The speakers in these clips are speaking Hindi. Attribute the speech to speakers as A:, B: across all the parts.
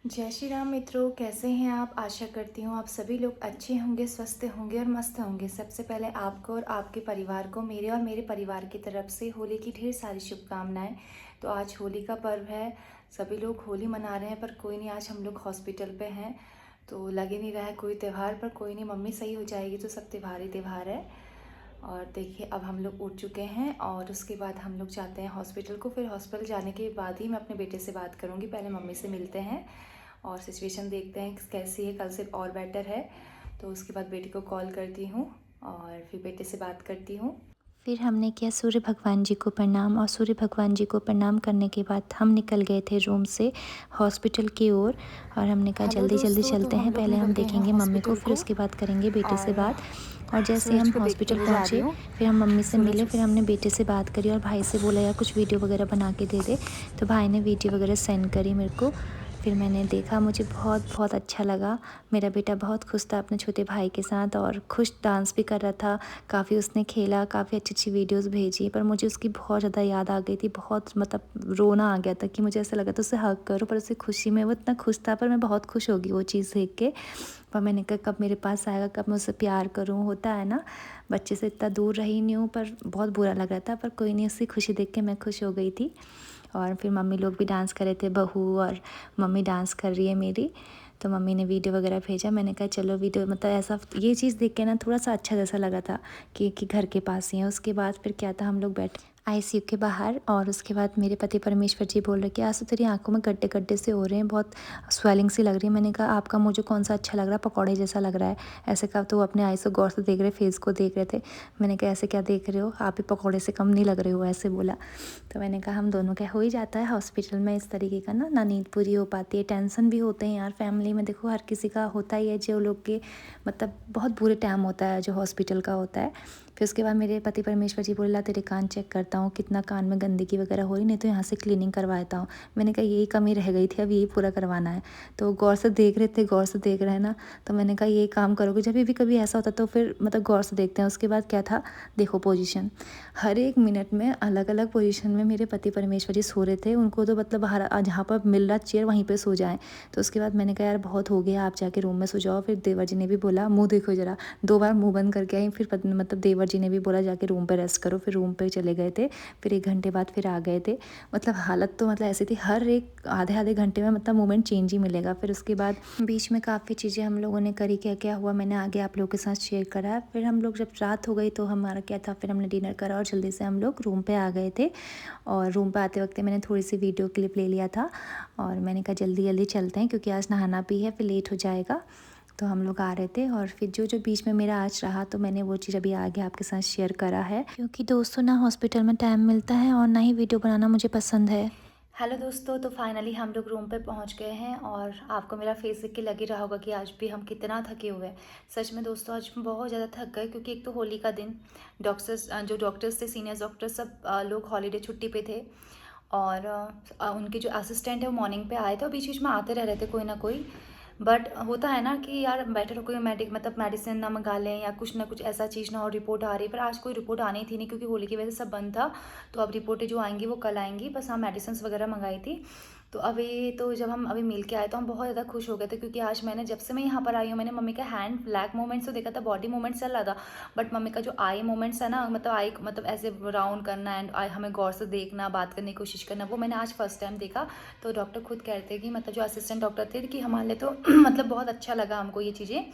A: जय श्री राम मित्रों, कैसे हैं आप। आशा करती हूँ आप सभी लोग अच्छे होंगे, स्वस्थ होंगे और मस्त होंगे। सबसे पहले आपको और आपके परिवार को मेरे और मेरे परिवार की तरफ से होली की ढेर सारी शुभकामनाएं। तो आज होली का पर्व है, सभी लोग होली मना रहे हैं, पर कोई नहीं, आज हम लोग हॉस्पिटल पे हैं तो लग ही नहीं रहा है कोई त्यौहार। पर कोई नहीं, मम्मी सही हो जाएगी तो सब त्यौहार ही त्यौहार है। और देखिए अब हम लोग उठ चुके हैं और उसके बाद हम लोग जाते हैं हॉस्पिटल को। फिर हॉस्पिटल जाने के बाद ही मैं अपने बेटे से बात करूँगी। पहले मम्मी से मिलते हैं और सिचुएशन देखते हैं कैसी है। कल से और बेटर है तो उसके बाद बेटे को कॉल करती हूँ और फिर बेटे से बात करती हूँ।
B: फिर हमने किया सूर्य भगवान जी को प्रणाम और सूर्य भगवान जी को प्रणाम करने के बाद हम निकल गए थे रूम से हॉस्पिटल की ओर। और हमने कहा
A: हेलो
B: जल्दी जल्दी
A: दोस्तों, तो
B: चलते
A: हम
B: हैं,
A: लोग
B: पहले
A: निकल
B: हम
A: गए हैं
B: देखेंगे मम्मी को,
A: हॉस्पिटल
B: फिर
A: को
B: उसके बाद करेंगे बेटे से
A: और
B: बात। और जैसे
A: सूरज
B: हम
A: को देखने
B: हॉस्पिटल
A: के लिए जा रही
B: पहुँचे
A: हूँ।
B: फिर हम मम्मी से
A: सूरज
B: मिले, फिर हमने बेटे से बात करी और भाई से बोला यार कुछ वीडियो वगैरह बना के दे दे। तो भाई ने वीडियो वगैरह सेंड करी मेरे को। फिर मैंने देखा, मुझे बहुत बहुत अच्छा लगा। मेरा बेटा बहुत खुश था अपने छोटे भाई के साथ और खुश डांस भी कर रहा था। काफ़ी उसने खेला, काफ़ी अच्छी अच्छी वीडियोस भेजी, पर मुझे उसकी बहुत ज़्यादा याद आ गई थी। बहुत मतलब रोना आ गया था कि मुझे ऐसा लगा था उसे हग करूँ, पर उसे खुशी में वो इतना खुश था, पर मैं बहुत खुश होगी वो चीज़ देख के। पर मैंने कहा कब मेरे पास आएगा, कब मैं उससे प्यार करूँ। होता है ना, बच्चे से इतना दूर रही नहीं हूँ, पर बहुत बुरा लग रहा था। पर कोई नहीं, उसकी खुशी देख के मैं खुश हो गई थी। और फिर मम्मी लोग भी डांस कर रहे थे, बहू और मम्मी डांस कर रही है मेरी। तो मम्मी ने वीडियो वगैरह भेजा, मैंने कहा चलो वीडियो, मतलब ऐसा ये चीज़ देख के ना थोड़ा सा अच्छा जैसा लगा था कि घर के पास ही है। उसके बाद फिर क्या था, हम लोग बैठे आईसीयू के बाहर और उसके बाद मेरे पति परमेश्वर जी बोल रहे कि आज तो तेरी आंखों में गड्ढे गड्ढे से हो रहे हैं, बहुत स्वेलिंग सी लग रही है। मैंने कहा आपका मुझे कौन सा अच्छा लग रहा है, पकौड़े जैसा लग रहा है। ऐसे कहा तो वो अपने आई से गौर से देख रहे, फेस को देख रहे थे। मैंने कहा ऐसे क्या देख रहे हो, आप ही पकौड़े से कम नहीं लग रहे हो, ऐसे बोला। तो मैंने कहा हम दोनों क्या हो ही जाता है हॉस्पिटल में इस तरीके का ना नींद पूरी हो पाती है, टेंशन भी होते हैं यार फैमिली में। देखो हर किसी का होता ही है, जो लोग के मतलब बहुत बुरे टाइम होता है जो हॉस्पिटल का होता है। फिर उसके बाद मेरे पति परमेश्वर जी बोला तेरे कान चेक करता हूँ कितना कान में गंदगी वगैरह हो रही, नहीं तो यहाँ से क्लीनिंग करवाता हूँ। मैंने कहा यही कमी रह गई थी, अब यही पूरा करवाना है। तो गौर से देख रहे थे, गौर से देख रहे हैं ना। तो मैंने कहा यही काम करोगे, जब भी कभी ऐसा होता तो फिर मतलब गौर से देखते हैं। उसके बाद क्या था, देखो पोजीशन हर एक मिनट में अलग अलग पोजीशन में मेरे पति परमेश्वर जी सो रहे थे। उनको तो मतलब हर जहाँ पर मिल रहा चेयर वहीं पे सो जाएं। तो उसके बाद मैंने कहा यार बहुत हो गया, आप जाके रूम में सो जाओ। फिर देवर जी ने भी बोला मुंह देखो जरा, 2 बार मुंह बंद करके आई। फिर मतलब देवर जी ने भी बोला जाके रूम पे रेस्ट करो, फिर रूम पे चले गए थे। फिर 1 घंटे बाद फिर आ गए थे। मतलब हालत तो मतलब ऐसी थी, हर एक आधे आधे घंटे में मतलब मोमेंट चेंज ही मिलेगा। फिर उसके बाद बीच में काफ़ी चीज़ें हम लोगों ने करी, क्या क्या हुआ मैंने आगे आप लोगों के साथ शेयर करा। फिर हम लोग जब रात हो गई तो हमारा क्या था, फिर हमने डिनर करा और जल्दी से हम लोग रूम पे आ गए थे। और रूम पे आते वक्त मैंने थोड़ी सी वीडियो क्लिप ले लिया था और मैंने कहा जल्दी जल्दी चलते हैं क्योंकि आज नहाना भी है, फिर लेट हो जाएगा। तो हम लोग आ रहे थे और फिर जो जो बीच में मेरा आज रहा तो मैंने वो चीज़ अभी आगे आपके साथ शेयर करा है, क्योंकि दोस्तों ना हॉस्पिटल में टाइम मिलता है और ना ही वीडियो बनाना मुझे पसंद है।
A: हेलो दोस्तों, तो फाइनली हम लोग रूम पे पहुंच गए हैं और आपको मेरा फेस देख के लग ही रहा होगा कि आज भी हम कितना थके हुए हैं। सच में दोस्तों आज हम बहुत ज़्यादा थक गए क्योंकि एक तो होली का दिन, डॉक्टर्स थे, सीनियर डॉक्टर्स सब लोग हॉलीडे छुट्टी पे थे। और उनके जो असिस्टेंट है वो मॉर्निंग पे आए थे और बीच बीच में आते रह रहे थे कोई ना कोई। बट होता है ना कि यार बेटर कोई मेडिसिन ना मंगा लें या कुछ ना कुछ ऐसा चीज़ ना, और रिपोर्ट आ रही है। पर आज कोई रिपोर्ट आनी थी नहीं क्योंकि होली की वजह से सब बंद था। तो अब रिपोर्टें जो आएंगी वो कल आएंगी, बस हाँ मेडिसिन वगैरह मंगाई थी। तो अभी तो जब हम अभी मिल के आए तो हम बहुत ज़्यादा खुश हो गए थे क्योंकि आज मैंने, जब से मैं यहाँ पर आई हूँ, मैंने मम्मी का हैंड ब्लैक मूवमेंट्स तो देखा था, बॉडी मूवमेंट्स चल रहा था। बट मम्मी का जो आई मूवमेंट्स है ना, मतलब आई मतलब ऐसे राउंड करना एंड आई हमें गौर से देखना, बात करने की कोशिश करना, वो मैंने आज फर्स्ट टाइम देखा। तो डॉक्टर खुद कहते हैं कि मतलब जो असिस्टेंट डॉक्टर थे कि हमारे लिए तो मतलब बहुत अच्छा लगा हमको ये चीज़ें।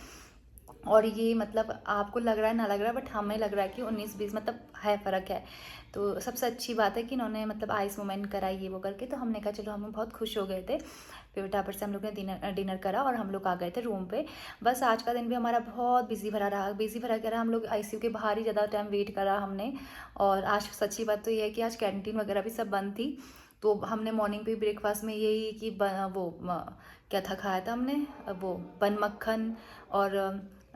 A: और ये मतलब आपको लग रहा है ना लग रहा है, बट हमें लग रहा है कि 19-20 मतलब है, फ़र्क है। तो सबसे अच्छी बात है कि इन्होंने मतलब आइस मूवमेंट कराई ये वो करके। तो हमने कहा चलो, हम बहुत खुश हो गए थे। फिर फटाफट से हम लोग ने डिनर करा और हम लोग आ गए थे रूम पे। बस आज का दिन भी हमारा बहुत बिजी भरा रहा, बिजी भरा क्या रहा, हम लोग आईसीयू के बाहर ही ज़्यादा टाइम वेट करा हमने। और आज सच्ची बात तो ये है कि आज कैंटीन वगैरह भी सब बंद थी। तो हमने मॉर्निंग पे ब्रेकफास्ट में यही कि क्या था खाया था हमने, वो बन मक्खन और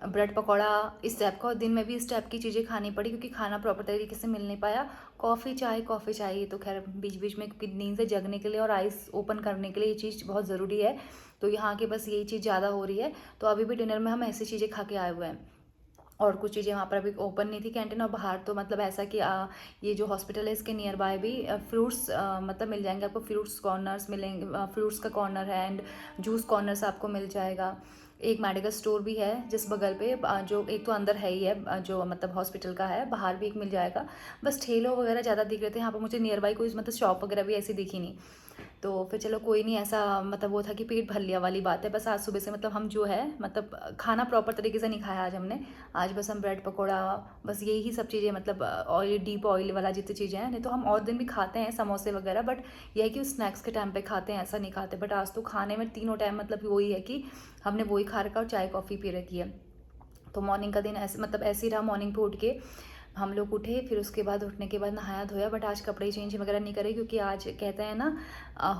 A: ब्रेड पकौड़ा, इस टाइप का। और दिन में भी इस टाइप की चीज़ें खानी पड़ी क्योंकि खाना प्रॉपर तरीके से मिल नहीं पाया। कॉफ़ी चाय ये तो खैर बीच बीच में नींद से जगने के लिए और आइस ओपन करने के लिए ये चीज़ बहुत ज़रूरी है। तो यहाँ के बस यही चीज़ ज़्यादा हो रही है। तो अभी भी डिनर में हम ऐसी चीज़ें खा के आए हुए हैं। और कुछ चीज़ें वहाँ पर अभी ओपन नहीं थी कैंटीन, और बाहर तो मतलब ऐसा कि ये जो हॉस्पिटल है इसके नियर बाय भी फ्रूट्स मतलब मिल जाएंगे आपको, फ्रूट्स कॉर्नर्स मिलेंगे, फ्रूट्स का कॉर्नर है एंड जूस कॉर्नर्स आपको मिल जाएगा। एक मेडिकल स्टोर भी है जिस बगल पे, जो एक तो अंदर है ही है, जो मतलब हॉस्पिटल का है, बाहर भी एक मिल जाएगा। बस ठेलों वगैरह ज़्यादा दिख रहे थे यहाँ पर मुझे, नियर बाय कोई मतलब शॉप वगैरह भी ऐसी दिखी नहीं। तो फिर चलो कोई नहीं, ऐसा मतलब वो था कि पेट भर लिया वाली बात है। बस आज सुबह से मतलब हम जो है मतलब खाना प्रॉपर तरीके से नहीं खाया आज हमने। आज बस हम ब्रेड पकौड़ा, बस यही सब चीज़ें, मतलब ऑयल, डीप ऑयल वाला जितनी चीज़ें हैं, नहीं तो हम और दिन भी खाते हैं समोसे वगैरह, बट यह है कि स्नैक्स के टाइम पे खाते हैं, ऐसा नहीं खाते। बट आज तो खाने में तीनों टाइम मतलब वही है कि हमने वही खा रखा और चाय कॉफ़ी पी रखी है। तो मॉर्निंग का दिन ऐसे मतलब ऐसे ही रहा। मॉर्निंग पे उठ के हम लोग उठे, फिर उसके बाद उठने के बाद नहाया धोया, बट आज कपड़े चेंज वगैरह नहीं करे क्योंकि आज कहते हैं ना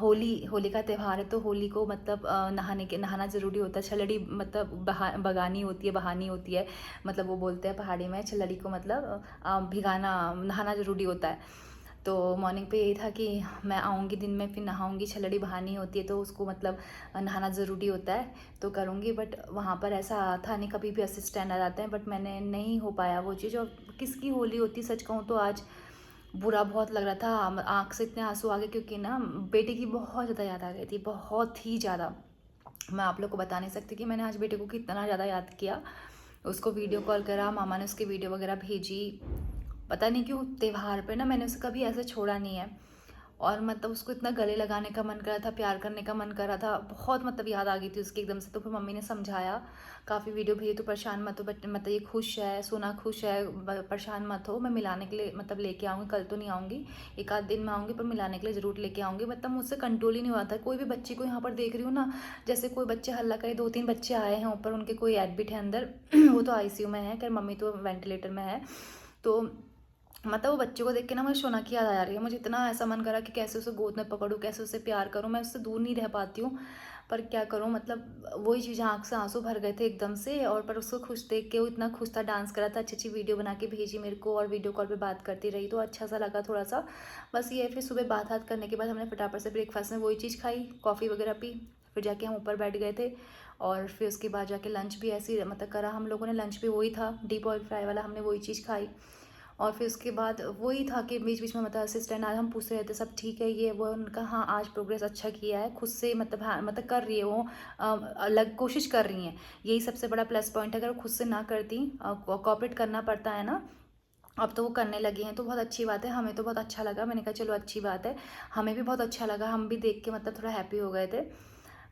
A: होली का त्यौहार है, तो होली को मतलब नहाना ज़रूरी होता है। छलड़ी मतलब बगानी होती है, बहानी होती है, मतलब वो बोलते हैं पहाड़ी में छलड़ी को, मतलब भिगाना, नहाना ज़रूरी होता है। तो मॉर्निंग पे यही था कि मैं आऊँगी दिन में, फिर नहाऊँगी, छलड़ी बहानी होती है तो उसको मतलब नहाना ज़रूरी होता है, तो करूँगी। बट वहाँ पर ऐसा था नहीं, कभी भी असिस्टेंट आ जाते हैं, बट मैंने नहीं हो पाया वो चीज़। और किसकी होली होती, सच कहूँ तो आज बुरा बहुत लग रहा था, आँख से इतने आंसू आ गए क्योंकि ना बेटे की बहुत ज़्यादा याद आ गई थी, बहुत ही ज़्यादा। मैं आप लोग को बता नहीं सकती कि मैंने आज बेटे को कितना ज़्यादा याद किया। उसको वीडियो कॉल करा, मामा ने उसकी वीडियो वगैरह भेजी। पता नहीं क्यों त्योहार पे ना मैंने उसे कभी ऐसे छोड़ा नहीं है, और मतलब उसको इतना गले लगाने का मन कर रहा था, प्यार करने का मन कर रहा था, बहुत मतलब याद आ गई थी उसकी एकदम से। तो फिर मम्मी ने समझाया, काफ़ी वीडियो भेजी, तो परेशान मत हो, बट मतलब ये खुश है, सोना खुश है, परेशान मत हो, मैं मिलाने के लिए मतलब लेके आऊँगी, कल तो नहीं आऊँगी, एक आध दिन में आऊँगी, पर मिलाने के लिए ज़रूर लेके आऊँगी। मतलब मुझसे कंट्रोल ही नहीं हुआ था। कोई भी बच्ची को यहाँ पर देख रही हूँ ना, जैसे कोई बच्चे हल्ला करे, 2-3 बच्चे आए हैं ऊपर, उनके कोई एडमिट है अंदर वो तो आईसीयू में है, खैर मम्मी तो वेंटिलेटर में है। तो मतलब वो बच्चे को देख के ना मुझे शोना की याद आ रही है। मुझे इतना ऐसा मन करा कि कैसे उसे गोद में पकड़ूँ, कैसे उसे प्यार करूँ, मैं उससे दूर नहीं रह पाती हूँ, पर क्या करूँ, मतलब वही चीज़, आँख से आंसू भर गए थे एकदम से। और पर उसको खुश देख के, वो इतना खुश था, डांस करा था, अच्छी अच्छी वीडियो बना के भेजी मेरे को, और वीडियो कॉल पे बात करती रही, तो अच्छा सा लगा थोड़ा सा। बस ये फिर सुबह बात करने के बाद हमने फटाफट से ब्रेकफास्ट में वही चीज़ खाई, कॉफ़ी वगैरह पी, फिर जाके हम ऊपर बैठ गए थे। और फिर उसके बाद जाके लंच भी ऐसे ही मतलब करा हम लोगों ने, लंच भी वही था, डीप ऑयल फ्राई वाला, हमने वही चीज़ खाई। और फिर उसके बाद वही था कि बीच बीच में मतलब असिस्टेंट आज हम पूछ रहे थे सब ठीक है ये वो, उनका हाँ आज प्रोग्रेस अच्छा किया है, खुद से मतलब हाँ मतलब कर रही है वो, अलग कोशिश कर रही हैं, यही सबसे बड़ा प्लस पॉइंट है। अगर वो खुद से ना करती, कॉपरेट करना पड़ता है ना, अब तो वो करने लगी हैं, तो बहुत अच्छी बात है, हमें तो बहुत अच्छा लगा। मैंने कहा चलो अच्छी बात है, हमें भी बहुत अच्छा लगा, हम भी देख के मतलब थोड़ा हैप्पी हो गए थे।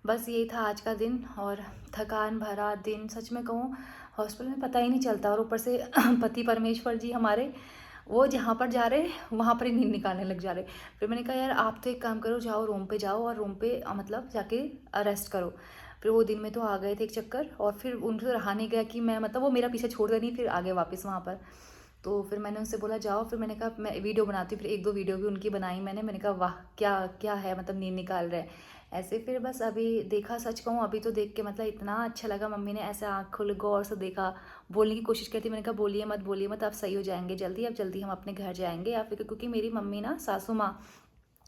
A: बस यही था आज का दिन, और थकान भरा दिन, सच में कहूँ हॉस्पिटल में पता ही नहीं चलता, और ऊपर से पति परमेश्वर जी हमारे, वो जहाँ पर जा रहे वहाँ पर ही नींद निकालने लग जा रहे। फिर मैंने कहा यार आप तो एक काम करो, जाओ रूम पे जाओ, और रूम पे मतलब जाके रेस्ट करो। फिर वो दिन में तो आ गए थे एक चक्कर, और फिर उनसे रहा नहीं गया कि मैं मतलब वो मेरा पीछे छोड़ गए नहीं, फिर आगे वापस वहाँ पर। तो फिर मैंने उनसे बोला जाओ, फिर मैंने कहा मैं वीडियो बनाती हूँ, फिर 1-2 वीडियो भी उनकी बनाई मैंने कहा वाह क्या क्या है, मतलब नींद निकाल रहे हैं ऐसे। फिर बस अभी देखा, सच कहूँ अभी तो देख के मतलब इतना अच्छा लगा, मम्मी ने ऐसे आँख खोल गौर से देखा, बोलने की कोशिश करती, मैंने कहा बोलिए मत, आप सही हो जाएंगे जल्दी, अब जल्दी हम अपने घर जाएंगे। या फिर क्योंकि मेरी मम्मी ना, सासू माँ,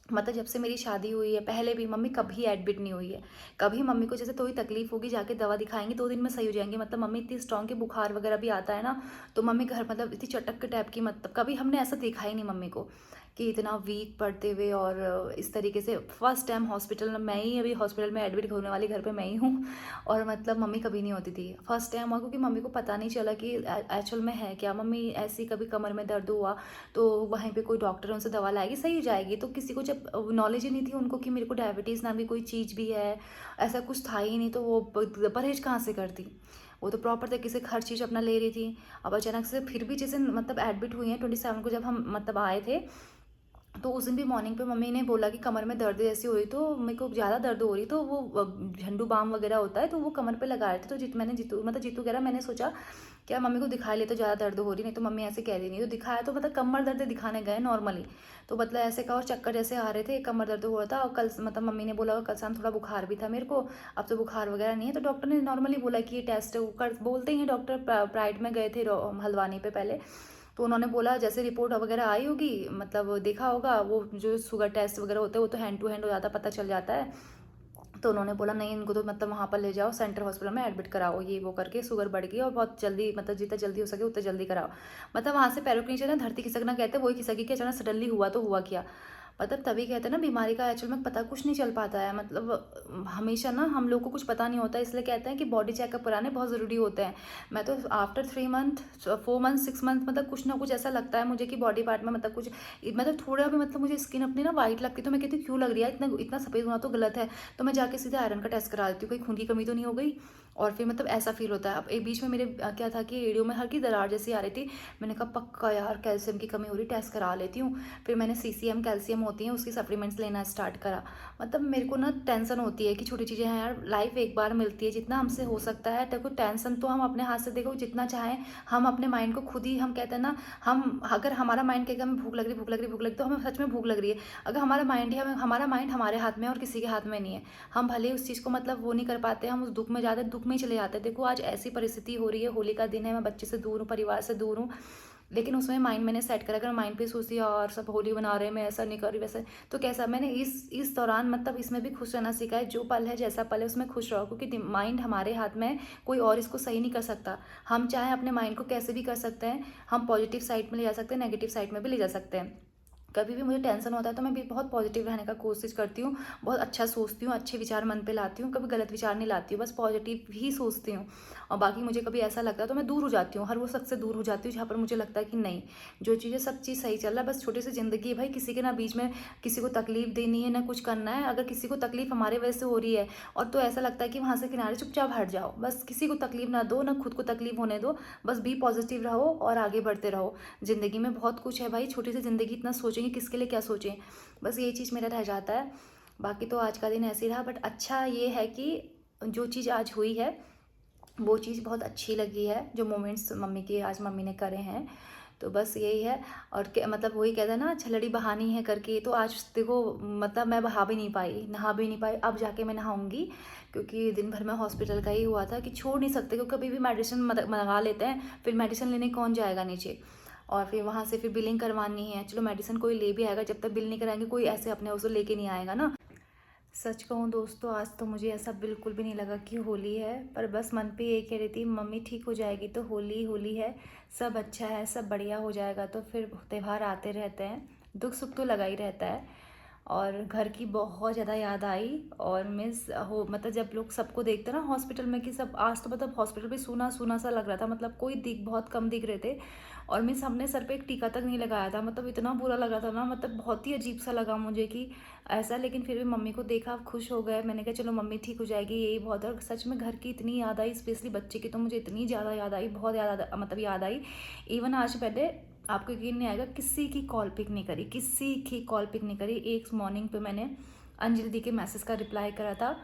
A: मतलब जब से मेरी शादी हुई है, पहले भी मम्मी कभी एडमिट नहीं हुई है। कभी मम्मी को जैसे थोड़ी तकलीफ होगी, जाके दवा दिखाएंगे, 2 दिन में सही हो जाएंगे। मतलब मम्मी इतनी स्ट्रॉन्ग की, बुखार वगैरह भी आता है ना, तो मम्मी घर मतलब इतनी चटक के टाइप की, मतलब कभी हमने ऐसा देखा ही नहीं मम्मी को कि इतना वीक पड़ते हुए। और इस तरीके से फर्स्ट टाइम हॉस्पिटल में, मैं ही अभी हॉस्पिटल में एडमिट होने वाली घर पे मैं ही हूँ, और मतलब मम्मी कभी नहीं होती थी, फर्स्ट टाइम हुआ, क्योंकि मम्मी को पता नहीं चला कि एक्चुअल में है क्या। मम्मी ऐसी कभी कमर में दर्द हुआ तो वहीं पे कोई डॉक्टर है, उनसे दवा लाएगी, सही हो जाएगी। तो किसी को जब नॉलेज ही नहीं थी उनको कि मेरे को डायबिटीज़ नाम की कोई चीज़ भी है, ऐसा कुछ था ही नहीं, तो वो परहेज कहाँ से करती। वो तो प्रॉपर तरीके से हर चीज़ अपना ले रही थी। अब अचानक से फिर भी जैसे मतलब एडमिट हुई हैं 27 को, जब हम मतलब आए थे, तो उस दिन भी मॉर्निंग पे मम्मी ने बोला कि कमर में दर्द जैसी हो रही, तो मेरे को ज़्यादा दर्द हो रही, तो वो झंडू बाम वगैरह होता है, तो वो कमर पे लगा रहे थे। तो जीतू कह रहा, मैंने सोचा क्या मम्मी को दिखा लिया तो ज़्यादा दर्द हो रही, नहीं तो मम्मी ऐसे कह रही नहीं, तो दिखाया तो मतलब कमर दर्द दिखाने गए नॉर्मली, तो मतलब ऐसे का, और चक्कर जैसे आ रहे थे, कमर दर्द हो रहा था। और कल मतलब मम्मी ने बोला कल शाम थोड़ा बुखार भी था मेरे को, अब तो बुखार वगैरह नहीं है। तो डॉक्टर ने नॉर्मली बोला कि ये टेस्ट कर, बोलते ही हैं डॉक्टर, प्राइड में गए थे हल्द्वानी पे पहले, तो उन्होंने बोला जैसे रिपोर्ट वगैरह आई होगी, मतलब देखा होगा, वो जो शुगर टेस्ट वगैरह होते हैं वो तो हैंड टू हैंड हो जाता, पता चल जाता है। तो उन्होंने बोला नहीं, इनको तो मतलब वहाँ पर ले जाओ, सेंट्रल हॉस्पिटल में एडमिट कराओ, ये वो करके शुगर बढ़ गई और बहुत जल्दी, मतलब जितना जल्दी हो सके उतना जल्दी कराओ। मतलब वहाँ से पैरों के नीचे ना धरती खिसकना कहते हैं, वही खिसकी कि अचानक सडनली हुआ तो हुआ क्या। मतलब तभी कहते हैं ना, बीमारी का एक्चुअल में पता कुछ नहीं चल पाता है। मतलब हमेशा ना हम लोग को कुछ पता नहीं होता, इसलिए कहते हैं कि बॉडी चेकअप कराने बहुत ज़रूरी होते हैं। मैं तो आफ्टर 3 मंथ 4 मंथ 6 मंथ मतलब कुछ ना कुछ ऐसा लगता है मुझे कि बॉडी पार्ट में मतलब कुछ, मतलब थोड़ा भी, मतलब मुझे स्किन अपनी ना वाइट लगती है, तो मैं कहती हूँ क्यों लग रही है, इतना इतना सफ़ेद होना तो गलत है। तो मैं जाके सीधे आयरन का टेस्ट करा देती हूँ, कहीं खून की कमी तो नहीं हो गई। और फिर मतलब ऐसा फील होता है। अब एक बीच में मेरे क्या था कि एड़ियों में हल्की दरार जैसी आ रही थी। मैंने कहा पक्का यार कैल्शियम की कमी हो रही, टेस्ट करा लेती हूँ। फिर मैंने सीसीएम कैल्शियम होती है उसकी सप्लीमेंट्स लेना स्टार्ट करा। मतलब मेरे को ना टेंशन होती है कि छोटी चीज़ें हैं यार, लाइफ एक बार मिलती है, जितना हमसे हो सकता है। देखो टेंशन तो हम अपने हाथ से, देखो जितना चाहें हम अपने माइंड को खुद ही, हम कहते हैं ना, हम अगर हमारा माइंड कहेगा हमें भूख लग रही, भूख लग रही, भूख लग रही, तो हमें सच में भूख लग रही है। अगर हमारा माइंड है, हमारा माइंड हमारे हाथ में है और किसी के हाथ में नहीं है। हम भले ही उस चीज़ को मतलब वो नहीं कर पाते, हम उस दुख में जाते, दुख में ही चले जाते हैं। देखो आज ऐसी परिस्थिति हो रही है, होली का दिन है, मैं बच्चे से दूर हूँ, परिवार से दूर हूँ, लेकिन उसमें माइंड मैंने सेट करा, अगर माइंड पे सोचती और सब होली मना रहे हैं, मैं ऐसा नहीं कर रही वैसे, तो कैसा। मैंने इस दौरान मतलब इसमें भी खुश रहना सीखा है। जो पल है जैसा पल है उसमें खुश रहो, क्योंकि माइंड हमारे हाथ में है, कोई और इसको सही नहीं कर सकता। हम चाहे अपने माइंड को कैसे भी कर सकते हैं, हम पॉजिटिव साइड में ले जा सकते हैं, नेगेटिव साइड में भी ले जा सकते हैं। कभी भी मुझे टेंशन होता है तो मैं भी बहुत पॉजिटिव रहने का कोशिश करती हूँ, बहुत अच्छा सोचती हूँ, अच्छे विचार मन पे लाती हूँ, कभी गलत विचार नहीं लाती हूँ, बस पॉजिटिव ही सोचती हूँ। और बाकी मुझे कभी ऐसा लगता है तो मैं दूर हो जाती हूँ, हर वो शख्स से दूर हो जाती हूँ जहाँ पर मुझे लगता है कि नहीं, जो चीज़ें सब चीज़ सही चल रहा है, बस छोटी सी ज़िंदगी है भाई, किसी के ना बीच में किसी को तकलीफ देनी है ना कुछ करना है। अगर किसी को तकलीफ हमारे वजह से हो रही है और तो ऐसा लगता है कि वहाँ से किनारे चुपचाप हट जाओ, बस किसी को तकलीफ ना दो, ना खुद को तकलीफ होने दो, बस बी पॉजिटिव रहो और आगे बढ़ते रहो। ज़िंदगी में बहुत कुछ है भाई, छोटी सी ज़िंदगी, इतना सोचेंगे किसके लिए क्या सोचें, बस ये चीज़ मेरा रह जाता है। बाकी तो आज का दिन ऐसे ही रहा, बट अच्छा ये है कि जो चीज़ आज हुई है वो चीज़ बहुत अच्छी लगी है, जो मोमेंट्स मम्मी के आज मम्मी ने करे हैं, तो बस यही है। और मतलब वही कहते हैं ना, छलड़ी बहानी है करके, तो आज देखो मतलब मैं बहा भी नहीं पाई, नहा भी नहीं पाई, अब जाके मैं नहाऊंगी, क्योंकि दिन भर में हॉस्पिटल का ही हुआ था कि छोड़ नहीं सकते, क्योंकि कभी भी मेडिसिन मंगा लेते हैं, फिर मेडिसिन लेने कौन जाएगा नीचे, और फिर वहाँ से फिर बिलिंग करवानी है। चलो मेडिसिन कोई ले भी आएगा, जब तक बिल नहीं कराएंगे कोई ऐसे अपने उसे लेके नहीं आएगा ना। सच कहूँ दोस्तों, आज तो मुझे ऐसा बिल्कुल भी नहीं लगा कि होली है, पर बस मन पे ये कह रही थी मम्मी ठीक हो जाएगी, तो होली होली है, सब अच्छा है, सब बढ़िया हो जाएगा। तो फिर त्यौहार आते रहते हैं, दुख सुख तो लगा ही रहता है। और घर की बहुत ज़्यादा याद आई, और मिस हो मतलब जब लोग सबको देखते ना हॉस्पिटल में कि सब, आज तो मतलब हॉस्पिटल भी सूना सूना सा लग रहा था, मतलब कोई दिख बहुत कम दिख रहे थे, और मिस हमने सर पे एक टीका तक नहीं लगाया था, मतलब इतना बुरा लगा था ना, मतलब बहुत ही अजीब सा लगा मुझे कि ऐसा। लेकिन फिर भी मम्मी को देखा, खुश हो गए, मैंने कहा चलो मम्मी ठीक हो जाएगी, यही बहुत है। और सच में घर की इतनी याद आई, स्पेशली बच्चे की तो मुझे इतनी ज़्यादा याद आई, बहुत ज़्यादा मतलब याद आई। इवन आज पहले, आपको यकीन नहीं आएगा, किसी की कॉल पिक नहीं करी, किसी की कॉल पिक नहीं करी। एक मॉर्निंग पे मैंने अंजलि दी के मैसेज का रिप्लाई करा था,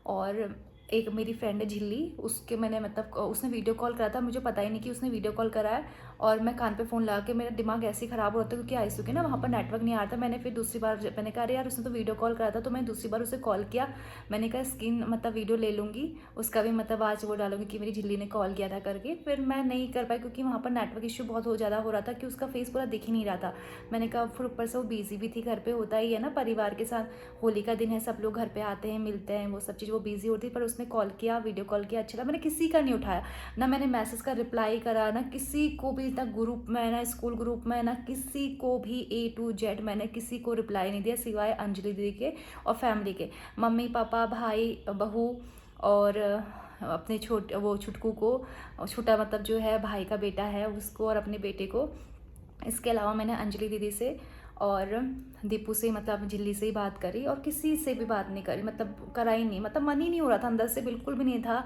A: और एक मेरी फ्रेंड है झिल्ली, उसके मैंने मतलब उसने वीडियो कॉल करा था, मुझे पता ही नहीं कि उसने वीडियो कॉल करा है, और मैं कान पे फ़ोन लगा के, मेरा दिमाग ऐसे ही ख़राब हो रहा था क्योंकि आईसीयू के ना वहाँ पर नेटवर्क नहीं आ रहा था। मैंने फिर दूसरी बार मैंने कहा अरे यार उसने तो वीडियो कॉल करा था, तो मैं दूसरी बार उसे कॉल किया, मैंने कहा स्क्रीन मतलब वीडियो ले लूँगी उसका भी, मतलब आज वो डालूंगी कि मेरी झिल्ली ने कॉल किया था करके। फिर मैं नहीं कर पाई क्योंकि वहाँ पर नेटवर्क इशू बहुत ज़्यादा हो रहा था कि उसका फेस पूरा दिख ही नहीं रहा था। मैंने कहा फिर ऊपर से वो बिजी भी थी, घर पे होता ही है ना परिवार के साथ, होली का दिन है, सब लोग घर पे आते हैं, मिलते हैं, वो सब चीज़ वो बिजी होती। पर उसने कॉल किया, वीडियो कॉल किया, अच्छा लगा। मैंने किसी का नहीं उठाया, ना मैंने मैसेज का रिप्लाई करा, ना किसी को भी, ना ग्रुप में, ना स्कूल ग्रुप में, ना किसी को भी A to Z मैंने किसी को रिप्लाई नहीं दिया, सिवाय अंजलि दीदी के और फैमिली के, मम्मी पापा भाई बहू और अपने वो छुटकू को, छोटा मतलब जो है भाई का बेटा है उसको, और अपने बेटे को। इसके अलावा मैंने अंजलि दीदी से और दीपू से, मतलब झिल्ली से ही बात करी, और किसी से भी बात नहीं करी, मतलब करा ही नहीं, मतलब मन ही नहीं हो रहा था, अंदर से बिल्कुल भी नहीं था।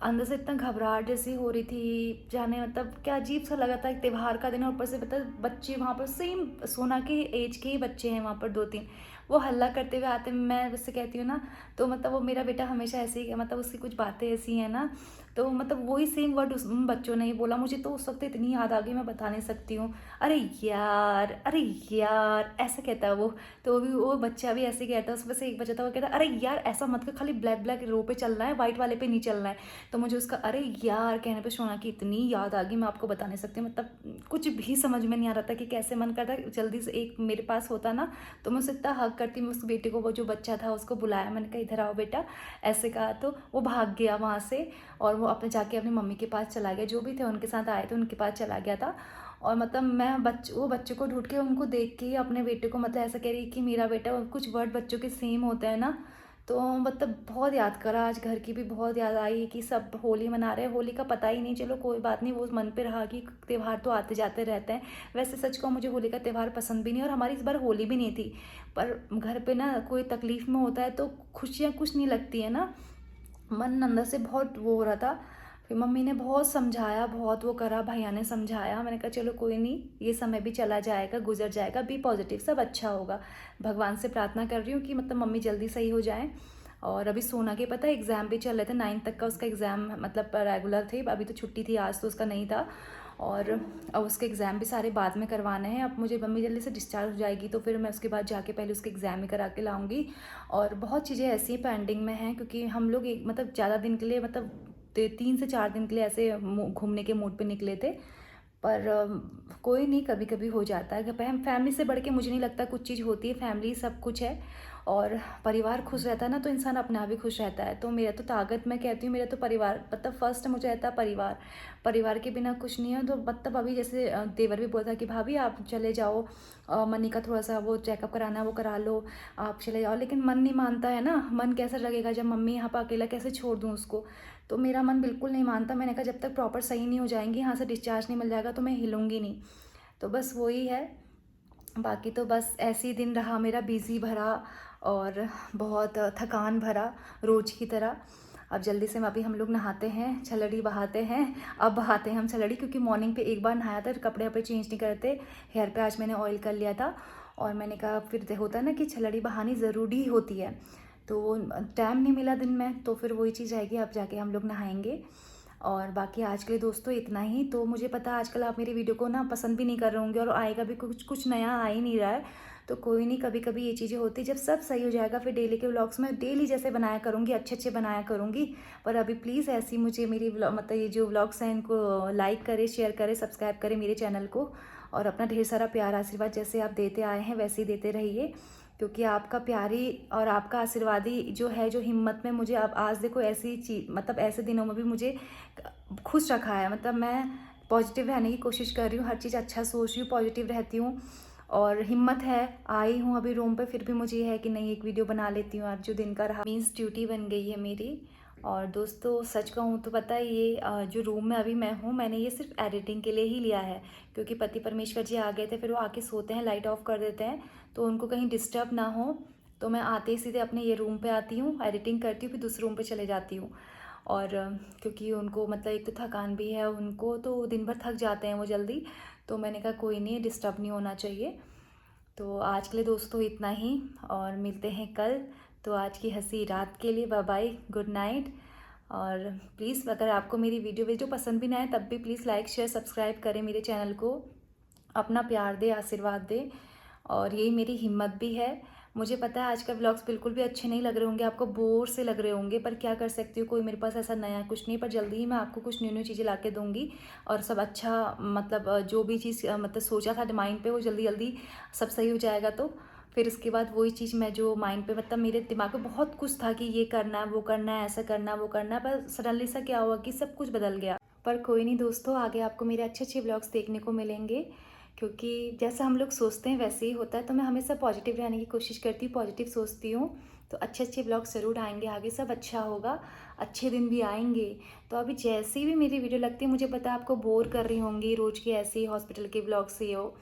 A: अंदर से इतना घबराहट जैसी हो रही थी, जाने मतलब क्या अजीब सा लगा था, एक त्यौहार का दिन, और ऊपर से पता बच्चे वहाँ पर सेम सोना के एज के ही बच्चे हैं वहाँ पर 2-3, वो हल्ला करते हुए आते हैं। मैं उससे कहती हूँ ना, तो मतलब वो मेरा बेटा हमेशा ऐसे ही, मतलब उसकी कुछ बातें ऐसी हैं ना, तो मतलब वही सेम वर्ड उस बच्चों ने ही बोला। मुझे तो उस वक्त इतनी याद आ गई, मैं बता नहीं सकती हूँ। अरे यार, अरे यार, ऐसा कहता है वो, तो वो बच्चा भी ऐसे कहता है, उसमें से एक बच्चा था वो कहता है अरे यार ऐसा मत कर, खाली ब्लैक ब्लैक रो पे चलना है, वाइट वाले पे नहीं चलना है। तो मुझे उसका अरे यार कहने पे सोना की इतनी याद आ गई, मैं आपको बता नहीं सकती, मतलब कुछ भी समझ में नहीं आ रहा था कि कैसे मन करता जल्दी से एक मेरे पास होता ना, तो मैं उससे इतना हक करती मैं उस बेटे को, वो जो बच्चा था उसको बुलाया, मैंने कहा इधर आओ बेटा, ऐसे कहा तो वो भाग गया वहाँ से और वो अपने जाके अपनी मम्मी के पास चला गया, जो भी थे उनके साथ आए थे उनके पास चला गया था। और मतलब मैं वो बच्चों को ढूंढ के उनको देख के अपने बेटे को मतलब ऐसा कह रही कि मेरा बेटा, कुछ वर्ड बच्चों के सेम होते हैं ना, तो मतलब बहुत याद करा। आज घर की भी बहुत याद आई कि सब होली मना रहे हैं, होली का पता ही नहीं, चलो कोई बात नहीं, वो मन पे रहा कि त्यौहार तो आते जाते रहते हैं। वैसे सच कहूँ मुझे होली का त्यौहार पसंद भी नहीं, और हमारी इस बार होली भी नहीं थी, पर घर पे ना कोई तकलीफ में होता है तो खुशियाँ कुछ नहीं लगती है ना, मन अंदर से बहुत वो हो रहा था। फिर मम्मी ने बहुत समझाया, बहुत वो करा, भैया ने समझाया, मैंने कहा चलो कोई नहीं, ये समय भी चला जाएगा, गुजर जाएगा, बी पॉजिटिव, सब अच्छा होगा। भगवान से प्रार्थना कर रही हूँ कि मतलब मम्मी जल्दी सही हो जाए। और अभी सोना के पता है एग्ज़ाम भी चल रहे थे, 9 तक का उसका एग्ज़ाम मतलब रेगुलर थे, अभी तो छुट्टी थी, आज तो उसका नहीं था। और अब उसके एग्ज़ाम भी सारे बाद में करवाने हैं। अब मुझे मम्मी जल्दी से डिस्चार्ज हो जाएगी तो फिर मैं उसके बाद जाके पहले उसके एग्ज़ाम ही करा के लाऊंगी। और बहुत चीज़ें ऐसी पेंडिंग में हैं क्योंकि हम लोग एक मतलब ज़्यादा दिन के लिए मतलब 3 से 4 दिन के लिए ऐसे घूमने के मूड पे निकले थे, पर कोई नहीं, कभी कभी हो जाता है। फैमिली से बढ़ के मुझे नहीं लगता कुछ चीज़ होती है, फैमिली सब कुछ है, और परिवार खुश रहता है ना तो इंसान अपने आप ही खुश रहता है। तो मेरा तो ताकत, मैं कहती हूँ मेरा तो परिवार मतलब फर्स्ट मुझे रहता है परिवार, परिवार के बिना कुछ नहीं है। तो मतलब अभी जैसे देवर भी बोलता कि भाभी आप चले जाओ, मनी का थोड़ा सा वो चेकअप कराना है वो करा लो, आप चले जाओ, लेकिन मन नहीं मानता है ना, मन कैसा लगेगा जब मम्मी यहाँ पर अकेला कैसे छोड़ दूँ उसको, तो मेरा मन बिल्कुल नहीं मानता। मैंने कहा जब तक प्रॉपर सही नहीं हो जाएंगी, यहाँ से डिस्चार्ज नहीं मिल जाएगा तो मैं हिलूंगी नहीं। तो बस वही है, बाकी तो बस ऐसे ही दिन रहा मेरा, बिज़ी भरा और बहुत थकान भरा रोज़ की तरह। अब जल्दी से अभी हम लोग नहाते हैं, छलड़ी बहाते हैं, अब बहाते हैं हम छलड़ी, क्योंकि मॉर्निंग पे एक बार नहाया था, कपड़े वपड़े चेंज नहीं करते, हेयर पे आज मैंने ऑयल कर लिया था, और मैंने कहा फिर होता है ना कि छलड़ी बहानी ज़रूरी होती है, तो टाइम नहीं मिला दिन में, तो फिर वही चीज़ आएगी, अब जाके हम लोग नहाएंगे। और बाकी आज के लिए दोस्तों इतना ही। तो मुझे पता है आजकल आप मेरी वीडियो को ना पसंद भी नहीं कर रहे होंगे, और आएगा भी कुछ नया आ ही नहीं रहा है, तो कोई नहीं, कभी कभी ये चीज़ें होती है। जब सब सही हो जाएगा फिर डेली के व्लॉग्स में डेली जैसे बनाया करूँगी, अच्छे अच्छे बनाया करूँगी। पर अभी प्लीज़ ऐसी मुझे मेरी मतलब ये जो व्लॉग्स हैं इनको लाइक करें, शेयर करें, सब्सक्राइब करें मेरे चैनल को, और अपना ढेर सारा प्यार आशीर्वाद जैसे आप देते आए हैं वैसे ही देते रहिए, क्योंकि आपका प्यारी और आपका आशीर्वाद ही जो है, जो हिम्मत में मुझे अब आज देखो ऐसी चीज मतलब ऐसे दिनों में भी मुझे खुश रखा है। मतलब मैं पॉजिटिव रहने की कोशिश कर रही हूँ, हर चीज़ अच्छा सोच रही हूँ, पॉजिटिव रहती हूँ, और हिम्मत है। आई हूँ अभी रूम पे, फिर भी मुझे ये है कि नहीं एक वीडियो बना लेती हूँ, आज जो दिन का रहा मीन्स ड्यूटी बन गई है मेरी। और दोस्तों सच कहूँ तो पता है ये जो रूम में अभी मैं हूँ, मैंने ये सिर्फ एडिटिंग के लिए ही लिया है, क्योंकि पति परमेश्वर जी आ गए थे, फिर वो आके सोते हैं, लाइट ऑफ कर देते हैं, तो उनको कहीं डिस्टर्ब ना हो, तो मैं आते ही सीधे अपने ये रूम पे आती हूँ, एडिटिंग करती हूँ, फिर दूसरे रूम पे चले जाती हूँ। और क्योंकि उनको मतलब एक तो थकान भी है उनको, तो दिन भर थक जाते हैं वो जल्दी, तो मैंने कहा कोई नहीं, डिस्टर्ब नहीं होना चाहिए। तो आज के लिए दोस्तों इतना ही, और मिलते हैं कल। तो आज की हंसी रात के लिए बाय बाय, गुड नाइट। और प्लीज़ अगर आपको मेरी वीडियो पसंद भी ना आए तब भी प्लीज़ लाइक शेयर सब्सक्राइब करें मेरे चैनल को, अपना प्यार दे, आशीर्वाद दे, और यही मेरी हिम्मत भी है। मुझे पता है आजकल व्लॉग्स बिल्कुल भी अच्छे नहीं लग रहे होंगे, आपको बोर से लग रहे होंगे, पर क्या कर सकती हूँ, कोई मेरे पास ऐसा नया कुछ नहीं, पर जल्दी ही मैं आपको कुछ न्यू न्यू चीज़ें ला के दूँगी, और सब अच्छा मतलब जो भी चीज़ मतलब सोचा था माइंड पे वो जल्दी जल्दी सब सही हो जाएगा। तो फिर इसके बाद वही चीज़ मैं जो माइंड पे मतलब मेरे दिमाग में बहुत कुछ था कि ये करना है, वो करना है, ऐसा करना है, वो करना है, पर सडनली सा क्या हुआ कि सब कुछ बदल गया। पर कोई नहीं दोस्तों, आगे आपको मेरे अच्छे अच्छे व्लॉग्स देखने को मिलेंगे, क्योंकि जैसा हम लोग सोचते हैं वैसे ही होता है। तो मैं हमेशा पॉजिटिव रहने की कोशिश करती हूँ, पॉजिटिव सोचती हूँ, तो अच्छे अच्छे व्लॉग्स ज़रूर आएंगे आगे, सब अच्छा होगा, अच्छे दिन भी आएंगे। तो अभी जैसी भी मेरी वीडियो लगती है, मुझे पता है आपको बोर कर रही होंगी रोज़ की ऐसी हॉस्पिटल के व्लॉग से हो,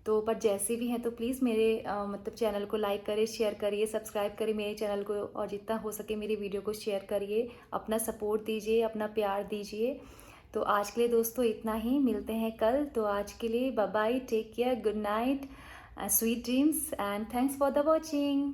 A: तो पर जैसे भी हैं तो प्लीज़ मेरे मतलब चैनल को लाइक करिए, शेयर करिए, सब्सक्राइब करिए मेरे चैनल को, और जितना हो सके मेरी वीडियो को शेयर करिए, अपना सपोर्ट दीजिए, अपना प्यार दीजिए। तो आज के लिए दोस्तों इतना ही, मिलते हैं कल। तो आज के लिए bye bye, take care, good night, sweet dreams, and thanks for the watching.